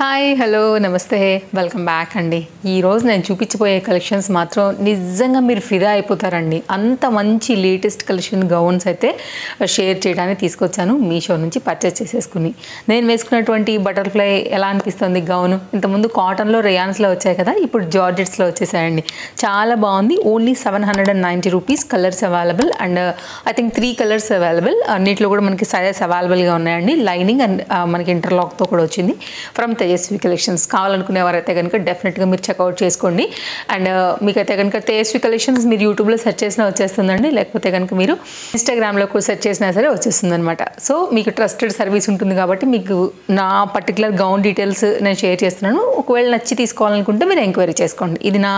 Hi hello నమస్తే welcome back అండి. ఈరోజు నేను చూపించబోయే కలెక్షన్స్ మాత్రం నిజంగా మీరు ఫిదా అయిపోతారండి. అంత మంచి లేటెస్ట్ కలెక్షన్ గౌన్స్ అయితే షేర్ చేయడానికి తీసుకొచ్చాను. మీషో నుంచి పర్చేస్ చేసేసుకుని నేను వేసుకున్నటువంటి బటర్ఫ్లై ఎలా అనిపిస్తుంది గౌను. ఇంతకుముందు కాటన్లో రేయాన్స్లో వచ్చాయి కదా, ఇప్పుడు జార్జెట్స్లో వచ్చేసాయండి. చాలా బాగుంది. Only 790 rupees. Colours available and I think 3 colours available. అన్నిట్లో కూడా మనకి సైజెస్ అవైలబుల్గా ఉన్నాయండి. లైనింగ్ అండ్ మనకి ఇంటర్లాక్తో కూడా వచ్చింది ఫ్రమ్ తేజస్వి కలెక్షన్స్. కావాలనుకునే వారైతే కనుక డెఫినెట్గా మీరు చెక్అవుట్ చేసుకోండి. అండ్ మీకైతే కనుక తేజస్వి కలెక్షన్స్ మీరు యూట్యూబ్లో సెర్చ్ చేసినా వచ్చేస్తుందండి, లేకపోతే కనుక మీరు ఇన్స్టాగ్రామ్లో కూడా సెర్చ్ చేసినా సరే వచ్చేస్తుంది అనమాట. సో మీకు ట్రస్టెడ్ సర్వీస్ ఉంటుంది కాబట్టి మీకు నా పర్టికులర్ గౌన్ డీటెయిల్స్ నేను షేర్ చేస్తున్నాను. ఒకవేళ నచ్చి తీసుకోవాలనుకుంటే మీరు ఎంక్వైరీ చేసుకోండి. ఇది నా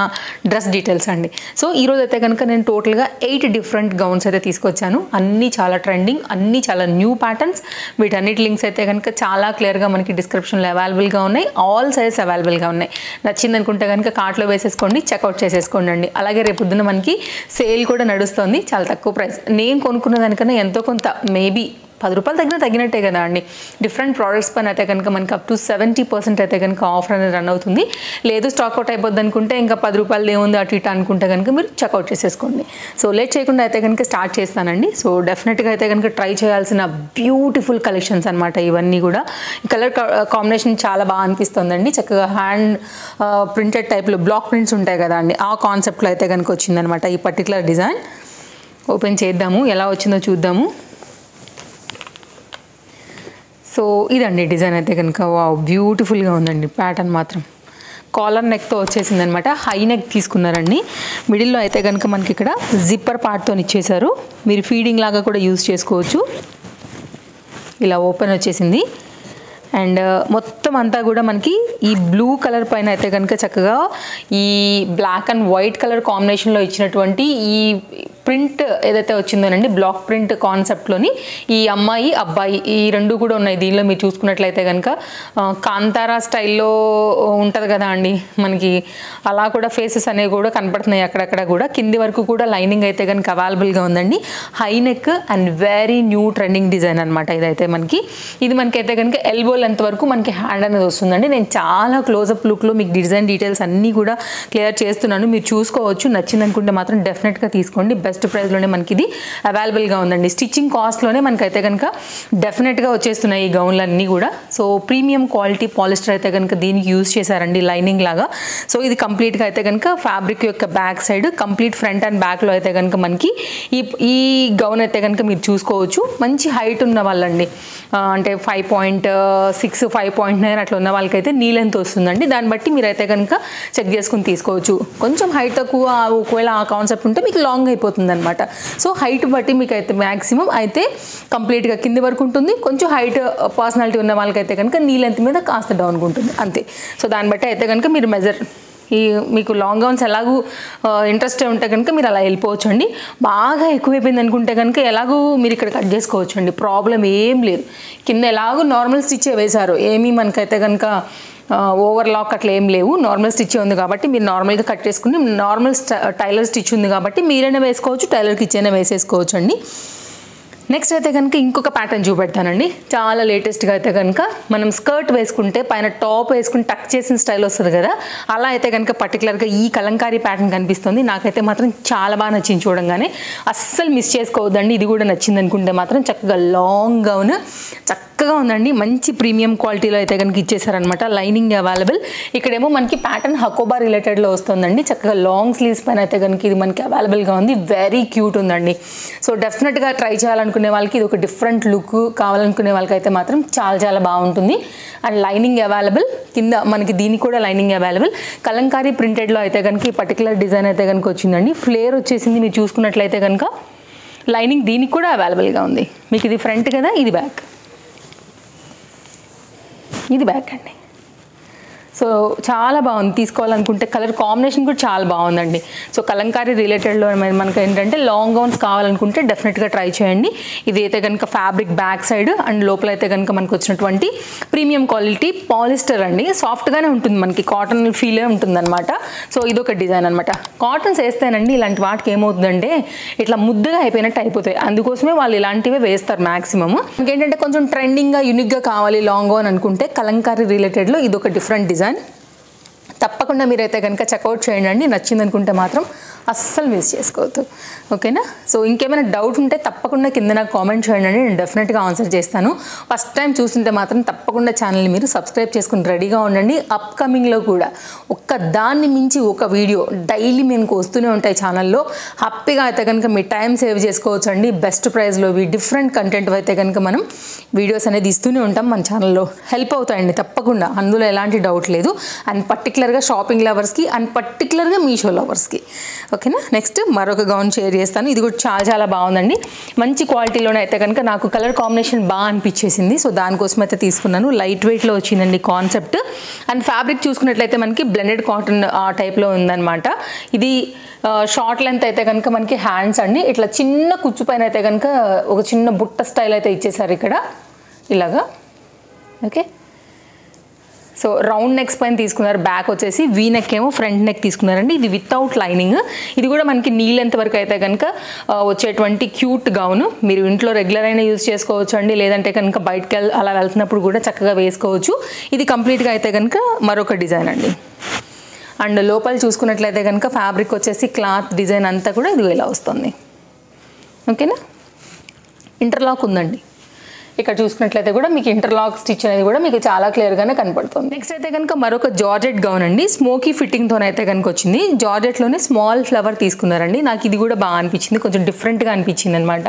డ్రెస్ డీటెయిల్స్ అండి. సో ఈరోజు అయితే కనుక నేను టోటల్గా 8 డిఫరెంట్ గౌన్స్ అయితే తీసుకొచ్చాను. అన్నీ చాలా ట్రెండింగ్, అన్నీ చాలా న్యూ ప్యాటర్న్స్. వీటన్నిటి లింక్స్ అయితే కనుక చాలా క్లియర్గా మనకి డిస్క్రిప్షన్లో అవైలబుల్గా ఉన్నాయి. ఆల్ సైజెస్ అవైలబుల్గా ఉన్నాయి. నచ్చింది అనుకుంటే కనుక కార్ట్లో వేసేసుకోండి, చెక్అవుట్ చేసేసుకోండి అండి. అలాగే రేపు పొద్దున్న మనకి సేల్ కూడా నడుస్తుంది. చాలా తక్కువ ప్రైస్. నేను కొనుక్కున్న దానికన్నా ఎంతో కొంత మేబీ 10 రూపాయలు తగ్గినట్టే కదా అండి. డిఫరెంట్ ప్రోడక్ట్స్ పైన అయితే కనుక మనకి అప్ టు 70% అయితే కనుక ఆఫర్ అనేది రన్ అవుతుంది. లేదు స్టాక్ అవుట్ అయిపోద్ది అనుకుంటే ఇంకా 10 రూపాయలు ఏముంది అటు ఇటు అనుకుంటే కనుక మీరు చెక్అవుట్ చేసేసుకోండి. సో లేట్ చేయకుండా అయితే కనుక స్టార్ట్ చేస్తానండి. సో డెఫినెట్గా అయితే కనుక ట్రై చేయాల్సిన బ్యూటిఫుల్ కలెక్షన్స్ అనమాట ఇవన్నీ కూడా. కలర్ కాంబినేషన్ చాలా బాగా అనిపిస్తుందండి. చక్కగా హ్యాండ్ ప్రింటెడ్ టైప్లో బ్లాక్ ప్రింట్స్ ఉంటాయి కదా అండి, ఆ కాన్సెప్ట్లో అయితే కనుక వచ్చిందనమాట ఈ పర్టికులర్ డిజైన్. ఓపెన్ చేద్దాము, ఎలా వచ్చిందో చూద్దాము. సో ఇదండి డిజైన్ అయితే కనుక వావ్ బ్యూటిఫుల్గా ఉందండి. ప్యాటర్న్ మాత్రం కాలర్ నెక్తో వచ్చేసింది అనమాట. హై నెక్ తీసుకున్నారండి. మిడిల్లో అయితే కనుక మనకి ఇక్కడ జిప్పర్ పార్ట్తో ఇచ్చేసారు. మీరు ఫీడింగ్ లాగా కూడా యూజ్ చేసుకోవచ్చు. ఇలా ఓపెన్ వచ్చేసింది. అండ్ మొత్తం అంతా కూడా మనకి ఈ బ్లూ కలర్ పైన అయితే కనుక చక్కగా ఈ బ్లాక్ అండ్ వైట్ కలర్ కాంబినేషన్లో ఇచ్చినటువంటి ఈ ప్రింట్ ఏదైతే వచ్చిందోనండి, బ్లాక్ ప్రింట్ కాన్సెప్ట్లోని ఈ అమ్మాయి అబ్బాయి ఈ రెండు కూడా ఉన్నాయి. దీనిలో మీరు చూసుకున్నట్లయితే కనుక కాంతారా స్టైల్లో ఉంటుంది కదా అండి మనకి, అలా కూడా ఫేసెస్ అనేవి కూడా కనపడుతున్నాయి అక్కడక్కడ కూడా. కింది వరకు కూడా లైనింగ్ అయితే కనుక అవైలబుల్గా ఉందండి. High neck and very new trending design అనమాట ఇదైతే మనకి. ఇది మనకైతే కనుక ఎల్బో లెంత్ వరకు మనకి హ్యాండ్ అనేది వస్తుందండి. నేను చాలా క్లోజప్ లుక్లో మీకు డిజైన్ డీటెయిల్స్ అన్నీ కూడా క్లియర్ చేస్తున్నాను, మీరు చూసుకోవచ్చు. నచ్చింది అనుకుంటే మాత్రం డెఫినెట్గా తీసుకోండి. బెస్ట్ ప్రైస్లోనే మనకి ఇది అవైలబుల్గా ఉందండి. స్టిచ్చింగ్ కాస్ట్లోనే మనకైతే కనుక డెఫినెట్గా వచ్చేస్తున్నాయి ఈ గౌన్లన్నీ కూడా. సో ప్రీమియం క్వాలిటీ పాలిస్టర్ అయితే కనుక దీనికి యూజ్ చేశారండి లైనింగ్ లాగా. సో ఇది కంప్లీట్గా అయితే కనుక ఫ్యాబ్రిక్ యొక్క back side complete front and బ్యాక్లో అయితే కనుక మనకి ఈ గౌన్ అయితే కనుక మీరు చూసుకోవచ్చు. మంచి హైట్ ఉన్న వాళ్ళండి, అంటే 5.6 5.9 అట్లా ఉన్న వాళ్ళకైతే నీ లెంత్ వస్తుందండి. దాన్ని బట్టి మీరైతే కనుక చెక్ చేసుకుని తీసుకోవచ్చు. కొంచెం హైట్ తక్కువ ఒకవేళ ఆ కాన్సెప్ట్ ఉంటే మీకు లాంగ్ అయిపోతుంది అనమాట. సో హైట్ బట్టి మీకు అయితే మ్యాక్సిమం అయితే కంప్లీట్గా కింది వరకు ఉంటుంది. కొంచెం హైట్ పర్సనాలిటీ ఉన్న వాళ్ళకైతే కనుక నీ లెంత్ మీద కాస్త డౌన్గా ఉంటుంది అంతే. సో దాన్ని బట్టి అయితే కనుక మీరు మెజర్ మీకు లాంగ్ గౌన్స్ ఎలాగూ ఇంట్రెస్ట్ ఉంటే కనుక మీరు అలా వెళ్ళిపోవచ్చు అండి. బాగా ఎక్కువైపోయింది అనుకుంటే కనుక ఎలాగూ మీరు ఇక్కడ కట్ చేసుకోవచ్చు అండి, ప్రాబ్లం ఏం లేదు. కింద ఎలాగూ నార్మల్ స్టిచ్ వేశారు, ఏమీ మనకైతే కనుక ఓవర్ లాక్ అట్లా ఏం లేవు. నార్మల్ స్టిచ్ ఉంది కాబట్టి మీరు నార్మల్గా కట్ చేసుకుని, నార్మల్ టైలర్ స్టిచ్ ఉంది కాబట్టి మీరైనా వేసుకోవచ్చు, టైలర్కి ఇచ్చైనా వేసేసుకోవచ్చు అండి. నెక్స్ట్ అయితే కనుక ఇంకొక ప్యాటర్న్ చూపెడతానండి. చాలా లేటెస్ట్గా అయితే కనుక మనం స్కర్ట్ వేసుకుంటే పైన టాప్ వేసుకుని టక్ చేసిన స్టైల్ వస్తుంది కదా, అలా అయితే కనుక పర్టికులర్గా ఈ కలంకారీ ప్యాటర్న్ కనిపిస్తుంది. నాకైతే మాత్రం చాలా బాగా నచ్చింది చూడంగానే. అస్సలు మిస్ చేసుకోవద్దండి. ఇది కూడా నచ్చింది అనుకుంటే మాత్రం చక్కగా లాంగ్ గౌన్ చక్కగా ఉందండి. మంచి ప్రీమియం క్వాలిటీలో అయితే కనుక ఇచ్చేసారనమాట. Lining available. ఇక్కడేమో మనకి ప్యాటర్న్ హకోబా రిలేటెడ్లో వస్తుందండి. చక్కగా లాంగ్ స్లీవ్స్ పైన అయితే కనుక ఇది మనకి అవైలబుల్గా ఉంది. వెరీ క్యూట్ ఉందండి. సో డెఫినెట్గా ట్రై చేయాలనుకునే వాళ్ళకి ఇది ఒక డిఫరెంట్ లుక్ కావాలనుకునే వాళ్ళకి అయితే మాత్రం చాలా చాలా బాగుంటుంది. And lining available. కింద మనకి దీనికి కూడా లైనింగ్ అవైలబుల్. కలంకారీ ప్రింటెడ్లో అయితే కనుక ఈ పర్టికులర్ డిజైన్ అయితే కనుక వచ్చిందండి. ఫ్లేర్ వచ్చేసింది. మీరు చూసుకున్నట్లయితే కనుక లైనింగ్ దీనికి కూడా అవైలబుల్గా ఉంది. మీకు ఇది ఫ్రంట్ కదా, ఇది బ్యాక్. ఇది బ్యాక్ అండి. సో చాలా బాగుంది, తీసుకోవాలనుకుంటే కలర్ కాంబినేషన్ కూడా చాలా బాగుందండి. సో కలంకారీ రిలేటెడ్లో మనకి ఏంటంటే లాంగ్ గౌన్స్ కావాలనుకుంటే డెఫినెట్గా ట్రై చేయండి. ఇది అయితే కనుక ఫ్యాబ్రిక్ బ్యాక్ సైడ్ అండ్ లోపల అయితే కనుక మనకు వచ్చినటువంటి ప్రీమియం క్వాలిటీ పాలిస్టర్ అండి. సాఫ్ట్గానే ఉంటుంది, మనకి కాటన్ ఫీలే ఉంటుంది అనమాట. సో ఇదొక డిజైన్ అనమాట. కాటన్స్ వేస్తేనండి ఇలాంటి వాటికి ఏమవుతుందంటే ఇట్లా ముద్దగా అయిపోయినట్టు అయిపోతాయి, అందుకోసమే వాళ్ళు ఇలాంటివే వేస్తారు మ్యాక్సిమమ్. ఇంకేంటంటే కొంచెం ట్రెండింగ్గా యూనిక్గా కావాలి లాంగ్ గౌన్ అనుకుంటే కలంకారీ రిలేటెడ్లో ఇదొక డిఫరెంట్ డిజైన్. తప్పకుండా మీరైతే కనుక చెక్అవుట్ చేయండి, నచ్చింది అనుకుంటే మాత్రం అస్సలు మిస్ చేసుకోవద్దు. ఓకేనా? సో ఇంకేమైనా డౌట్ ఉంటే తప్పకుండా కింద నాకు కామెంట్ చేయండి, నేను డెఫినెట్గా ఆన్సర్ చేస్తాను. ఫస్ట్ టైం చూస్తుంటే మాత్రం తప్పకుండా ఛానల్ని మీరు సబ్స్క్రైబ్ చేసుకుని రెడీగా ఉండండి. అప్కమింగ్లో కూడా ఒక్క దాన్ని మించి ఒక వీడియో డైలీ మీకు వస్తూనే ఉంటాయి ఛానల్లో. హ్యాపీగా అయితే కనుక మీ టైం సేవ్ చేసుకోవచ్చు అండి. బెస్ట్ ప్రైస్లో డిఫరెంట్ కంటెంట్ అయితే కనుక మనం వీడియోస్ అనేది ఇస్తూనే ఉంటాం మన ఛానల్లో. హెల్ప్ అవుతాయండి తప్పకుండా, అందులో ఎలాంటి డౌట్ లేదు. అండ్ పర్టికులర్గా షాపింగ్ లవర్స్కి అండ్ పర్టికులర్గా మీషో లవర్స్కి. ఓకేనా? నెక్స్ట్ మరొక గౌన్ షేర్ చేస్తాను. ఇది కూడా చాలా చాలా బాగుందండి, మంచి క్వాలిటీలోనే అయితే కనుక నాకు కలర్ కాంబినేషన్ బాగా అనిపించేసింది. సో దానికోసం అయితే తీసుకున్నాను. లైట్ వెయిట్లో వచ్చిందండి కాన్సెప్ట్. అండ్ ఫ్యాబ్రిక్ చూసుకున్నట్లయితే మనకి బ్లెండెడ్ కాటన్ ఆ టైప్లో ఉందన్నమాట. ఇది షార్ట్ లెంత్ అయితే కనుక మనకి హ్యాండ్స్ అండి, ఇట్లా చిన్న కుచ్చు పైన అయితే కనుక ఒక చిన్న బుట్ట స్టైల్ అయితే ఇచ్చేసారు ఇక్కడ ఇలాగా. ఓకే, సో రౌండ్ నెక్స్ పైన తీసుకున్నారు. బ్యాక్ వచ్చేసి వీ నెక్ ఏమో ఫ్రంట్ నెక్ తీసుకున్నారండి. ఇది వితౌట్ లైనింగ్. ఇది కూడా మనకి నీ లెంత్ వరకు అయితే కనుక వచ్చేటువంటి క్యూట్ గౌన్. మీరు ఇంట్లో రెగ్యులర్ అయినా యూజ్ చేసుకోవచ్చు అండి, లేదంటే కనుక బయటకు అలా వెళ్తున్నప్పుడు కూడా చక్కగా వేసుకోవచ్చు. ఇది కంప్లీట్గా అయితే కనుక మరొక డిజైన్ అండి. అండ్ లోపల చూసుకున్నట్లయితే కనుక ఫ్యాబ్రిక్ వచ్చేసి క్లాత్ డిజైన్ అంతా కూడా ఇది ఇలా వస్తుంది. ఓకేనా? ఇంటర్లాక్ ఉందండి. ఇక్కడ చూసుకున్నట్లయితే కూడా మీకు ఇంటర్లాక్ స్టిచ్ అనేది కూడా మీకు చాలా క్లియర్గానే కనపడుతుంది. నెక్స్ట్ అయితే కనుక మరొక జార్జెట్ గౌన్ అండి. స్మోకీ ఫిట్టింగ్తో అయితే కనుక వచ్చింది. జార్జెట్లోనే స్మాల్ ఫ్లవర్ తీసుకున్నారండి. నాకు ఇది కూడా బాగా అనిపించింది, కొంచెం డిఫరెంట్గా అనిపించింది అనమాట.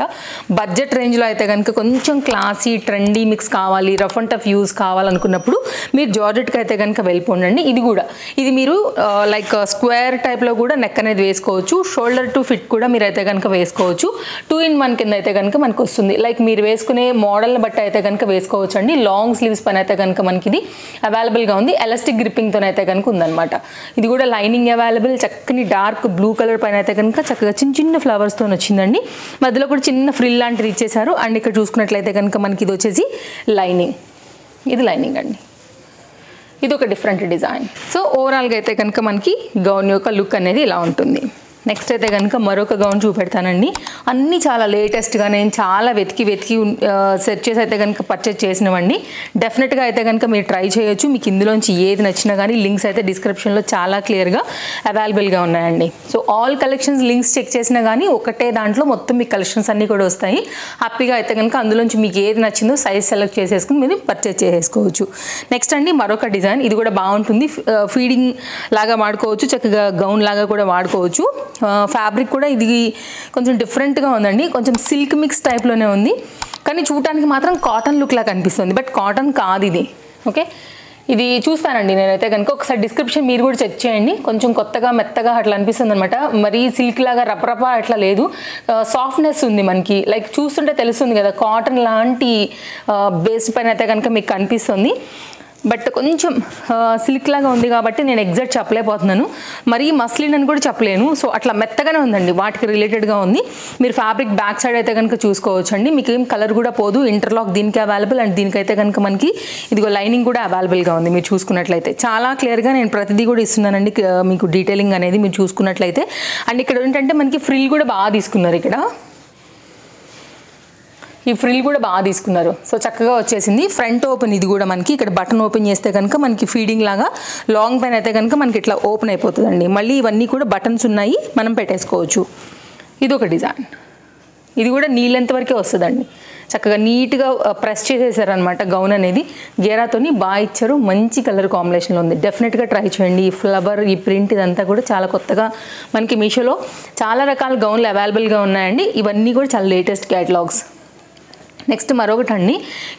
బడ్జెట్ రేంజ్లో అయితే కనుక కొంచెం క్లాసీ ట్రెండీ మిక్స్ కావాలి, రఫ్ అండ్ టఫ్ యూస్ కావాలనుకున్నప్పుడు మీరు జార్జెట్కి అయితే కనుక వెళ్ళిపోండి. ఇది మీరు లైక్ స్క్వేర్ టైప్లో కూడా నెక్ అనేది వేసుకోవచ్చు. షోల్డర్ టు ఫిట్ కూడా మీరు అయితే కనుక వేసుకోవచ్చు. 2-in-1 కింద అయితే కనుక మనకు వస్తుంది. లైక్ మీరు వేసుకునే మోడల్ బట్టి అయితే కనుక వేసుకోవచ్చు అండి. లాంగ్ స్లీవ్స్ పైన అయితే కనుక మనకి ఇది అవైలబుల్గా ఉంది. ఎలాస్టిక్ గ్రిప్పింగ్తో అయితే కనుక ఉందన్నమాట. ఇది కూడా లైనింగ్ అవైలబుల్. చక్కని డార్క్ బ్లూ కలర్ పైన అయితే కనుక చక్కగా చిన్న చిన్న ఫ్లవర్స్తో వచ్చిందండి. మధ్యలో కూడా చిన్న ఫ్రిల్ లాంటిది ఇచ్చేసారు. అండ్ ఇక్కడ చూసుకున్నట్లయితే కనుక మనకి ఇది వచ్చేసి లైనింగ్. ఇది లైనింగ్ అండి. ఇది ఒక డిఫరెంట్ డిజైన్. సో ఓవరాల్గా అయితే కనుక మనకి గౌన్ యొక్క లుక్ అనేది ఇలా ఉంటుంది. నెక్స్ట్ అయితే కనుక మరొక గౌన్ చూపెడతానండి. అన్నీ చాలా లేటెస్ట్గా నేను చాలా వెతికి సెర్చ్ చేసి అయితే కనుక పర్చేజ్ చేసినవండి. డెఫినెట్గా అయితే కనుక మీరు ట్రై చేయొచ్చు. మీకు ఇందులోంచి ఏది నచ్చినా కానీ లింక్స్ అయితే డిస్క్రిప్షన్లో చాలా క్లియర్గా అవైలబుల్గా ఉన్నాయండి. So all collections links check చేసినా కానీ ఒకటే దాంట్లో మొత్తం మీ కలెక్షన్స్ అన్నీ కూడా వస్తాయి. హ్యాపీగా అయితే కనుక అందులోంచి మీకు ఏది నచ్చిందో సైజ్ సెలెక్ట్ చేసేసుకుని మీరు పర్చేజ్ చేసేసుకోవచ్చు. నెక్స్ట్ అండి మరొక డిజైన్. ఇది కూడా బాగుంటుంది. ఫీడింగ్ లాగా వాడుకోవచ్చు, చక్కగా గౌన్ లాగా కూడా వాడుకోవచ్చు. ఫ్యాబ్రిక్ కూడా ఇది కొంచెం డిఫరెంట్గా ఉందండి. కొంచెం సిల్క్ మిక్స్ టైప్లోనే ఉంది, కానీ చూడటానికి మాత్రం కాటన్ లుక్ లాగా కనిపిస్తుంది. బట్ కాటన్ కాదు ఇది. ఓకే, ఇది చూస్తానండి నేనైతే కనుక. ఒకసారి డిస్క్రిప్షన్ మీరు కూడా చెక్ చేయండి. కొంచెం కొత్తగా మెత్తగా అట్లా అనిపిస్తుంది అనమాట. మరీ సిల్క్ లాగా రపరప అట్లా లేదు, సాఫ్ట్నెస్ ఉంది మనకి. లైక్ చూస్తుంటే తెలుస్తుంది కదా, కాటన్ లాంటి బేస్ పైన అయితే కనుక మీకు కనిపిస్తుంది. బట్ కొంచెం సిల్క్ లాగా ఉంది కాబట్టి నేను ఎగ్జాక్ట్ చెప్పలేకపోతున్నాను. మరీ మస్లిన్ అని కూడా చెప్పలేను. సో అట్లా మెత్తగానే ఉందండి, వాటికి రిలేటెడ్గా ఉంది. మీరు ఫ్యాబ్రిక్ బ్యాక్ సైడ్ అయితే కనుక చూసుకోవచ్చు అండి. మీకు ఏం కలర్ కూడా పోదు. ఇంటర్లాక్ దీనికి అవైలబుల్. అండ్ దీనికైతే కనుక మనకి ఇదిగో లైనింగ్ కూడా అవైలబుల్గా ఉంది. మీరు చూసుకున్నట్లయితే చాలా క్లియర్గా నేను ప్రతిదీ కూడా ఇస్తున్నానండి మీకు డీటెయిలింగ్ అనేది మీరు చూసుకున్నట్లయితే. అండ్ ఇక్కడ ఏంటంటే మనకి ఫ్రిల్ కూడా బాగా తీసుకున్నారు. ఇక్కడ ఈ ఫ్రిల్ కూడా బాగా తీసుకున్నారు. సో చక్కగా వచ్చేసింది. Front open. ఇది కూడా మనకి ఇక్కడ బటన్ ఓపెన్ చేస్తే కనుక మనకి ఫీడింగ్ లాగా లాంగ్ పైన అయితే కనుక మనకి ఇట్లా ఓపెన్ అయిపోతుందండి. మళ్ళీ ఇవన్నీ కూడా బటన్స్ ఉన్నాయి, మనం పెట్టేసుకోవచ్చు. ఇది ఒక డిజైన్. ఇది కూడా నీ లెంత్ వరకే వస్తుందండి. చక్కగా నీట్గా ప్రెస్ చేసేసారనమాట గౌన్ అనేది. గేరాతోని బాగా ఇచ్చారు. మంచి కలర్ కాంబినేషన్లో ఉంది. డెఫినెట్గా ట్రై చేయండి. ఈ ఫ్లవర్, ఈ ప్రింట్ ఇదంతా కూడా చాలా కొత్తగా మనకి మీషోలో చాలా రకాల గౌన్లు అవైలబుల్గా ఉన్నాయండి. ఇవన్నీ కూడా చాలా లేటెస్ట్ క్యాటలాగ్స్. నెక్స్ట్ మరొకటి అండి,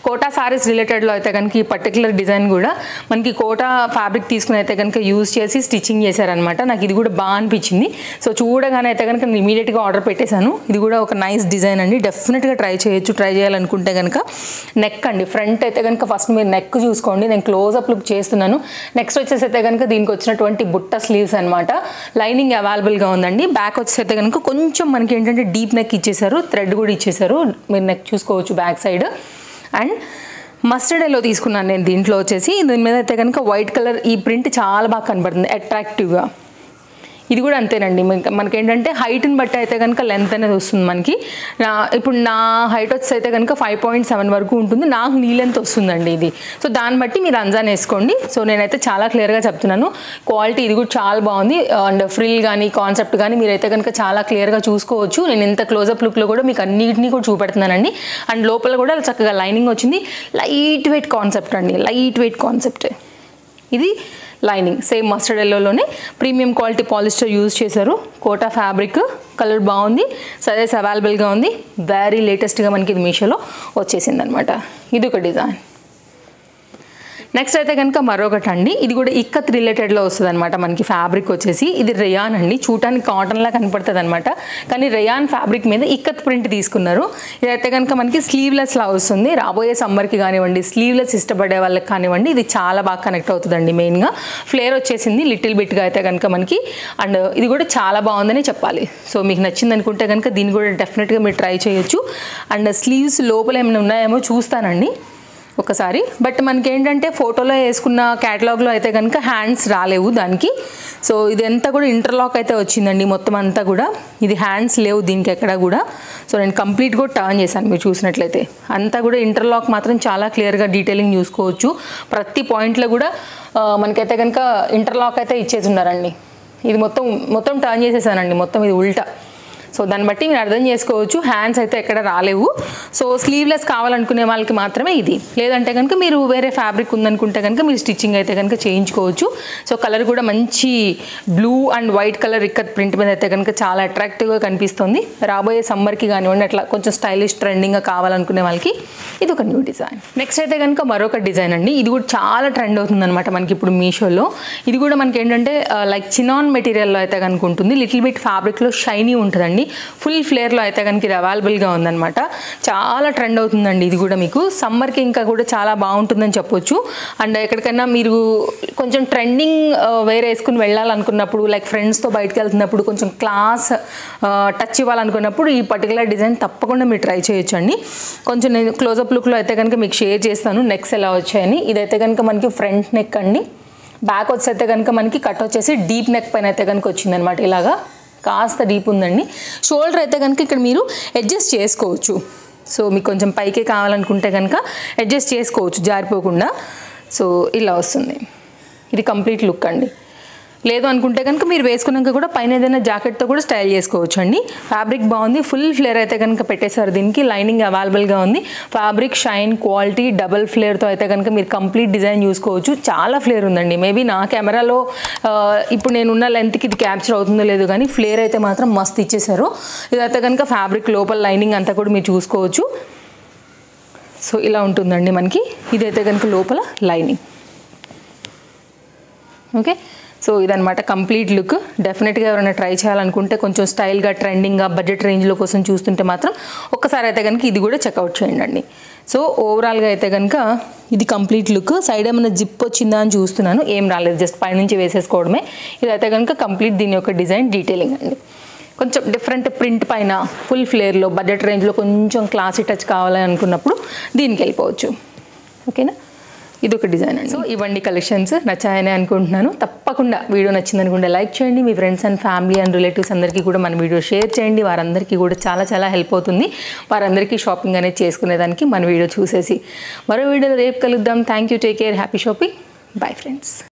కోటా సారీస్ రిలేటెడ్లో అయితే కనుక ఈ పర్టికులర్ డిజైన్ కూడా మనకి కోటా ఫ్యాబ్రిక్ తీసుకుని అయితే కనుక యూజ్ చేసి స్టిచ్చింగ్ చేశారనమాట. నాకు ఇది కూడా బాగా అనిపించింది. సో చూడగానే అయితే కనుక నేను ఇమీడియట్గా ఆర్డర్ పెట్టేశాను. ఇది కూడా ఒక నైస్ డిజైన్ అండి, డెఫినెట్గా ట్రై చేయొచ్చు. ట్రై చేయాలనుకుంటే కనుక నెక్ అండి, ఫ్రంట్ అయితే కనుక ఫస్ట్ మీరు నెక్ చూసుకోండి. నేను క్లోజ్అప్ లుక్ చేస్తున్నాను. నెక్స్ట్ వచ్చేసి అయితే కనుక దీనికి వచ్చినటువంటి బుట్ట స్లీవ్స్ అనమాట. లైనింగ్ అవైలబుల్గా ఉందండి. బ్యాక్ వచ్చేసి అయితే కనుక కొంచెం మనకి ఏంటంటే డీప్ నెక్ ఇచ్చేసారు, థ్రెడ్ కూడా ఇచ్చేసారు. మీరు నెక్ చూసుకోవచ్చు back side. And mustard yellow తీసుకున్నాను నేను. దీంట్లో వచ్చేసి దీని మీద అయితే కనుక వైట్ కలర్ ఈ ప్రింట్ చాలా బాగా కనబడుతుంది అట్రాక్టివ్గా. ఇది కూడా అంతేనండి, మనకేంటంటే హైట్ని బట్టి అయితే కనుక లెంత్ అనేది వస్తుంది మనకి. ఇప్పుడు నా హైట్ వచ్చి అయితే కనుక 5.7 వరకు ఉంటుంది, నాకు నీ లెంత్ వస్తుందండి ఇది. సో దాన్ని బట్టి మీరు అంజాన్ వేసుకోండి. సో నేనైతే చాలా క్లియర్గా చెప్తున్నాను, క్వాలిటీ ఇది కూడా చాలా బాగుంది. అండ్ ఫ్రిల్ కానీ కాన్సెప్ట్ కానీ మీరైతే కనుక చాలా క్లియర్గా చూసుకోవచ్చు. నేను ఇంత క్లోజప్ లుక్లో కూడా మీకు అన్నిటినీ కూడా చూపెడుతున్నానండి. అండ్ లోపల కూడా చక్కగా లైనింగ్ వచ్చింది. లైట్ వెయిట్ కాన్సెప్ట్ అండి, లైట్ వెయిట్ కాన్సెప్ట్. ఇది లైనింగ్ సేమ్ మస్టర్డ్ ఎల్లోలోనే ప్రీమియం క్వాలిటీ పాలిస్టర్ యూజ్ చేశారు. కోటా ఫ్యాబ్రిక్, కలర్ బాగుంది, సైజెస్ అవైలబుల్గా ఉంది. వెరీ లేటెస్ట్గా మనకి ఇది మీషోలో వచ్చేసింది అనమాట. ఇది ఒక డిజైన్. నెక్స్ట్ అయితే కనుక మరొకటి అండి, ఇది కూడా ఇక్కత్ రిలేటెడ్లో వస్తుంది అనమాట. మనకి ఫ్యాబ్రిక్ వచ్చేసి ఇది రేయాన్ అండి, చూడటానికి కాటన్లా కనపడుతుంది అనమాట. కానీ రేయాన్ ఫ్యాబ్రిక్ మీద ఇక్కత్ ప్రింట్ తీసుకున్నారు. ఇదైతే కనుక మనకి స్లీవ్లెస్లా వస్తుంది. రాబోయే సమ్మర్కి కానివ్వండి, స్లీవ్లెస్ ఇష్టపడే వాళ్ళకి కానివ్వండి, ఇది చాలా బాగా కనెక్ట్ అవుతుందండి. మెయిన్గా ఫ్లేర్ వచ్చేసింది లిటిల్ బిట్గా అయితే కనుక మనకి. అండ్ ఇది కూడా చాలా బాగుందని చెప్పాలి. సో మీకు నచ్చింది అనుకుంటే కనుక దీన్ని కూడా డెఫినెట్గా మీరు ట్రై చేయొచ్చు. అండ్ స్లీవ్స్ లోపల ఏమైనా ఉన్నాయేమో చూస్తానండి ఒకసారి. బట్ మనకి ఏంటంటే ఫోటోలో వేసుకున్న క్యాటలాగ్లో అయితే కనుక హ్యాండ్స్ రాలేవు దానికి. సో ఇదంతా కూడా ఇంటర్లాక్ అయితే వచ్చిందండి మొత్తం అంతా కూడా. ఇది హ్యాండ్స్ లేవు దీనికి ఎక్కడ కూడా. సో నేను కంప్లీట్ కూడా టర్న్ చేశాను, మీరు చూసినట్లయితే అంతా కూడా ఇంటర్లాక్ మాత్రం చాలా క్లియర్గా డీటెయిలింగ్ చూసుకోవచ్చు. ప్రతి పాయింట్లో కూడా మనకైతే కనుక ఇంటర్లాక్ అయితే ఇచ్చేసి ఉన్నారండి. ఇది మొత్తం టర్న్ చేసేసానండి, మొత్తం ఇది ఉల్టా. సో దాన్ని బట్టి మీరు అర్థం చేసుకోవచ్చు, హ్యాండ్స్ అయితే ఎక్కడ రాలేవు. సో స్లీవ్లెస్ కావాలనుకునే వాళ్ళకి మాత్రమే ఇది. లేదంటే కనుక మీరు వేరే ఫ్యాబ్రిక్ ఉందనుకుంటే కనుక మీరు స్టిచ్చింగ్ అయితే కనుక చేయించుకోవచ్చు. సో కలర్ కూడా మంచి blue and white colour ikat print మీద అయితే కనుక చాలా అట్రాక్టివ్గా కనిపిస్తుంది. రాబోయే సమ్మర్కి కానివ్వండి, అట్లా కొంచెం స్టైలిష్ ట్రెండింగ్గా కావాలనుకునే వాళ్ళకి ఇది ఒక న్యూ డిజైన్. నెక్స్ట్ అయితే కనుక మరొక డిజైన్ అండి, ఇది కూడా చాలా ట్రెండ్ అవుతుందన్నమాట మనకి ఇప్పుడు మీషోలో. ఇది కూడా మనకి ఏంటంటే లైక్ చినాన్ మెటీరియల్లో అయితే కనుక ఉంటుంది. లిటిల్ బిట్ ఫ్యాబ్రిక్లో షైనీ ఉంటుందండి. ఫుల్ ఫ్లేర్లో అయితే కనుక ఇది అవైలబుల్గా ఉందన్నమాట. చాలా ట్రెండ్ అవుతుందండి ఇది కూడా. మీకు సమ్మర్కి ఇంకా కూడా చాలా బాగుంటుందని చెప్పొచ్చు. అండ్ ఎక్కడికైనా మీరు కొంచెం ట్రెండింగ్ వేర్ వేసుకుని వెళ్ళాలనుకున్నప్పుడు, లైక్ ఫ్రెండ్స్తో బయటకు వెళ్తున్నప్పుడు కొంచెం క్లాస్ టచ్ ఇవ్వాలనుకున్నప్పుడు ఈ పర్టికులర్ డిజైన్ తప్పకుండా మీరు ట్రై చేయొచ్చండి. కొంచెం నేను క్లోజప్ లుక్లో అయితే కనుక మీకు షేర్ చేస్తాను నెక్స్ ఎలా వచ్చాయని. ఇదైతే కనుక మనకి ఫ్రంట్ నెక్ అండి. బ్యాక్ వచ్చి అయితే కనుక మనకి కట్ వచ్చేసి డీప్ నెక్ పైన అయితే కనుక వచ్చిందనమాట. ఇలాగా కాస్త డీప్ ఉందండి. షోల్డర్ అయితే కనుక ఇక్కడ మీరు అడ్జస్ట్ చేసుకోవచ్చు. సో మీకు కొంచెం పైకే కావాలనుకుంటే కనుక అడ్జస్ట్ చేసుకోవచ్చు జారిపోకుండా. సో ఇలా వస్తుంది. ఇది కంప్లీట్ లుక్ అండి. లేదు అనుకుంటే కనుక మీరు వేసుకున్నాక కూడా పైన ఏదైనా జాకెట్తో కూడా స్టైల్ చేసుకోవచ్చు అండి. ఫ్యాబ్రిక్ బాగుంది, ఫుల్ ఫ్లేర్ అయితే కనుక పెట్టేశారు. దీనికి లైనింగ్ అవైలబుల్గా ఉంది. ఫ్యాబ్రిక్ షైన్ క్వాలిటీ డబల్ ఫ్లేర్తో అయితే కనుక మీరు కంప్లీట్ డిజైన్ చూసుకోవచ్చు. చాలా ఫ్లేర్ ఉందండి. మేబీ నా కెమెరాలో ఇప్పుడు నేనున్న లెంత్కి ఇది క్యాప్చర్ అవుతుందో లేదో కానీ ఫ్లేర్ అయితే మాత్రం మస్తు ఇచ్చేసారు. ఇదైతే కనుక ఫ్యాబ్రిక్ లోపల లైనింగ్ అంతా కూడా మీరు చూసుకోవచ్చు. సో ఇలా ఉంటుందండి మనకి. ఇదైతే కనుక లోపల లైనింగ్. ఓకే, సో ఇదనమాట కంప్లీట్ లుక్. డెఫినెట్గా ఎవరైనా ట్రై చేయాలనుకుంటే కొంచెం స్టైల్గా ట్రెండింగ్గా బడ్జెట్ రేంజ్లో కోసం చూస్తుంటే మాత్రం ఒక్కసారి అయితే కనుక ఇది కూడా చెక్అవుట్ చేయండి. సో ఓవరాల్గా అయితే కనుక ఇది కంప్లీట్ లుక్. సైడ్ ఏమైనా జిప్ వచ్చిందా అని చూస్తున్నాను, ఏం రాలేదు, జస్ట్ పైనుంచి వేసేసుకోవడమే. ఇదైతే కనుక కంప్లీట్ దీని యొక్క డిజైన్ డీటెయిలింగ్ అండి. కొంచెం డిఫరెంట్ ప్రింట్ పైన ఫుల్ ఫ్లేర్లో బడ్జెట్ రేంజ్లో కొంచెం క్లాసీ టచ్ కావాలని అనుకున్నప్పుడు దీనికి వెళ్ళిపోవచ్చు. ఓకేనా, ఇది ఒక డిజైన్ అండి. సో ఇవన్నీ కలెక్షన్స్ నచ్చాయని అనుకుంటున్నాను. తప్పకుండా వీడియో నచ్చింది అనుకుంటే లైక్ చేయండి. మీ friends and family and relatives అందరికీ కూడా మన వీడియో షేర్ చేయండి. వారందరికీ కూడా చాలా చాలా హెల్ప్ అవుతుంది. వారందరికీ షాపింగ్ అనేది చేసుకునేదానికి మన వీడియో చూసేసి. మరో వీడియోలో రేపు కలుద్దాం. Thank you, take care, happy shopping, bye friends.